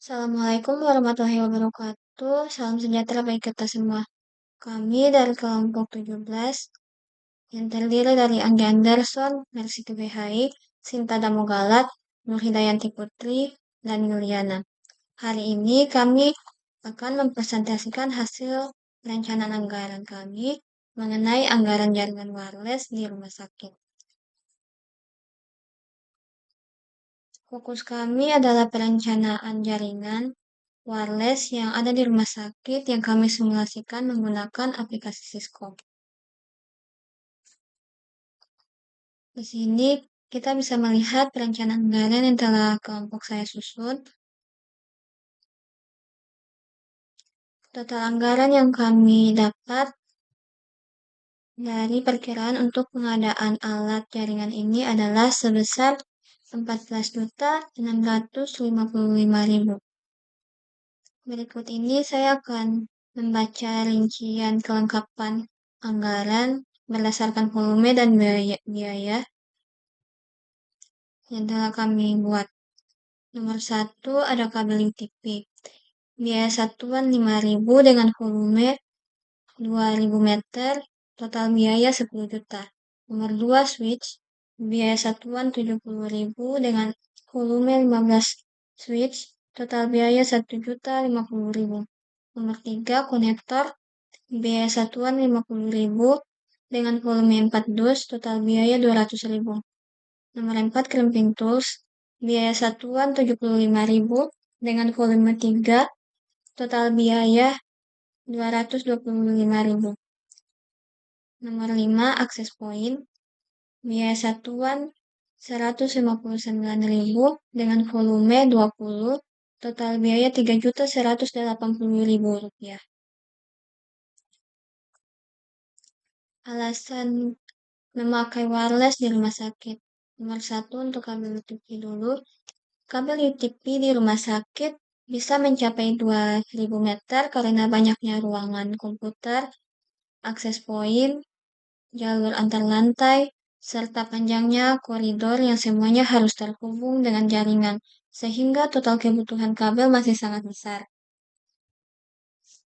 Assalamualaikum warahmatullahi wabarakatuh. Salam sejahtera bagi kita semua. Kami dari kelompok 17 yang terdiri dari Anggi Anderson, Mercy KBHI, Sinta Damogalat, Nur Hidayanti Putri, dan Yuliana. Hari ini kami akan mempresentasikan hasil perencanaan anggaran kami mengenai anggaran jaringan wireless di rumah sakit. Fokus kami adalah perencanaan jaringan wireless yang ada di rumah sakit yang kami simulasikan menggunakan aplikasi Cisco. Di sini kita bisa melihat perencanaan anggaran yang telah kelompok saya susun. Total anggaran yang kami dapat dari perkiraan untuk pengadaan alat jaringan ini adalah sebesar 14.655.000. Berikut ini saya akan membaca rincian kelengkapan anggaran berdasarkan volume dan biaya yang telah kami buat. Nomor 1 ada kabel UTP. Biaya satuan 5.000 dengan volume 2.000 meter, total biaya 10 juta. Nomor 2 switch. Biaya satuan 70.000 dengan volume 15 switch, total biaya 1.050.000. Nomor 3 konektor. Biaya satuan 50.000 dengan volume 4 dus, total biaya 200.000. Nomor 4 crimping tools. Biaya satuan 75.000 dengan volume 3, total biaya 225.000. Nomor 5 access point. Biaya satuan 159.000 dengan volume 20, total biaya 3.180.000 rupiah. Alasan memakai wireless di rumah sakit. Nomor 1 untuk kabel UTP dulu. Kabel UTP di rumah sakit bisa mencapai 2.000 meter karena banyaknya ruangan komputer, akses point, jalur antar lantai, serta panjangnya koridor yang semuanya harus terhubung dengan jaringan, sehingga total kebutuhan kabel masih sangat besar.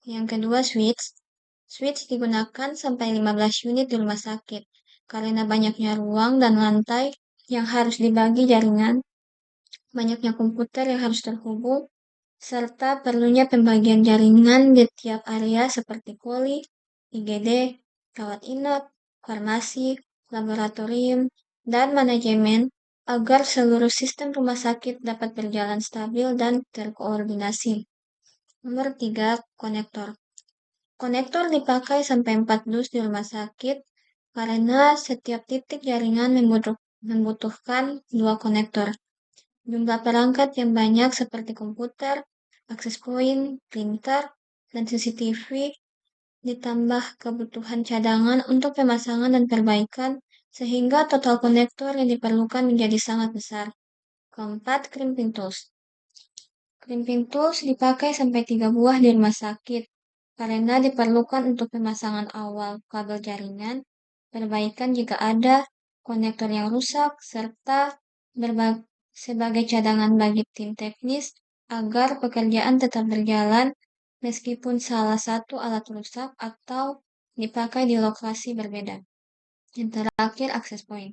Yang kedua, switch. Switch digunakan sampai 15 unit di rumah sakit, karena banyaknya ruang dan lantai yang harus dibagi jaringan, banyaknya komputer yang harus terhubung, serta perlunya pembagian jaringan di tiap area seperti poli, IGD, rawat inap, farmasi, laboratorium, dan manajemen agar seluruh sistem rumah sakit dapat berjalan stabil dan terkoordinasi. Nomor 3, konektor. Konektor dipakai sampai 4 dus di rumah sakit karena setiap titik jaringan membutuhkan 2 konektor. Jumlah perangkat yang banyak seperti komputer, akses point, printer, dan CCTV ditambah kebutuhan cadangan untuk pemasangan dan perbaikan sehingga total konektor yang diperlukan menjadi sangat besar. Keempat, crimping tools. Crimping tools dipakai sampai 3 buah di rumah sakit karena diperlukan untuk pemasangan awal kabel jaringan, perbaikan jika ada konektor yang rusak, serta sebagai cadangan bagi tim teknis agar pekerjaan tetap berjalan meskipun salah satu alat rusak atau dipakai di lokasi berbeda. Yang terakhir, access point.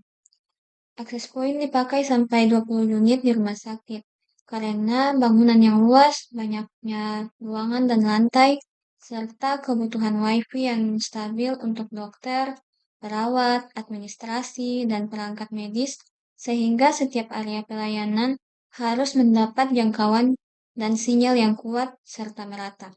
Access point dipakai sampai 20 unit di rumah sakit karena bangunan yang luas, banyaknya ruangan dan lantai, serta kebutuhan WiFi yang stabil untuk dokter, perawat, administrasi, dan perangkat medis, sehingga setiap area pelayanan harus mendapat jangkauan dan sinyal yang kuat serta merata.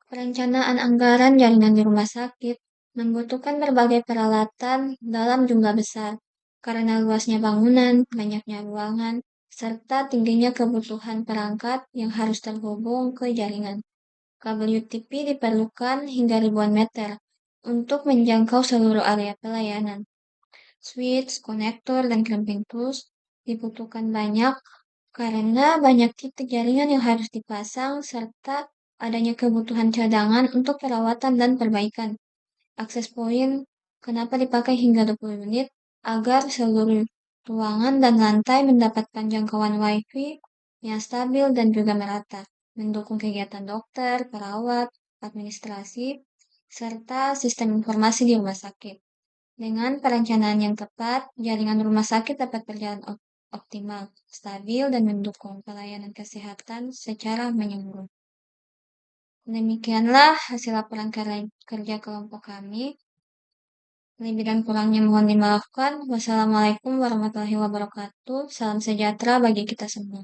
Perencanaan anggaran jaringan di rumah sakit membutuhkan berbagai peralatan dalam jumlah besar karena luasnya bangunan, banyaknya ruangan, serta tingginya kebutuhan perangkat yang harus terhubung ke jaringan. Kabel UTP diperlukan hingga ribuan meter untuk menjangkau seluruh area pelayanan. Switch, konektor, dan clamping tools dibutuhkan banyak karena banyak titik jaringan yang harus dipasang serta adanya kebutuhan cadangan untuk perawatan dan perbaikan. Akses point kenapa dipakai hingga 20 unit? Agar seluruh Ruangan dan lantai mendapatkan jangkauan Wi-Fi yang stabil dan juga merata, mendukung kegiatan dokter, perawat, administrasi, serta sistem informasi di rumah sakit. Dengan perencanaan yang tepat, jaringan rumah sakit dapat berjalan optimal, stabil, dan mendukung pelayanan kesehatan secara menyeluruh. Demikianlah hasil laporan kerja kelompok kami. Lebih dan kurangnya mohon dimaafkan. Wassalamualaikum warahmatullahi wabarakatuh. Salam sejahtera bagi kita semua.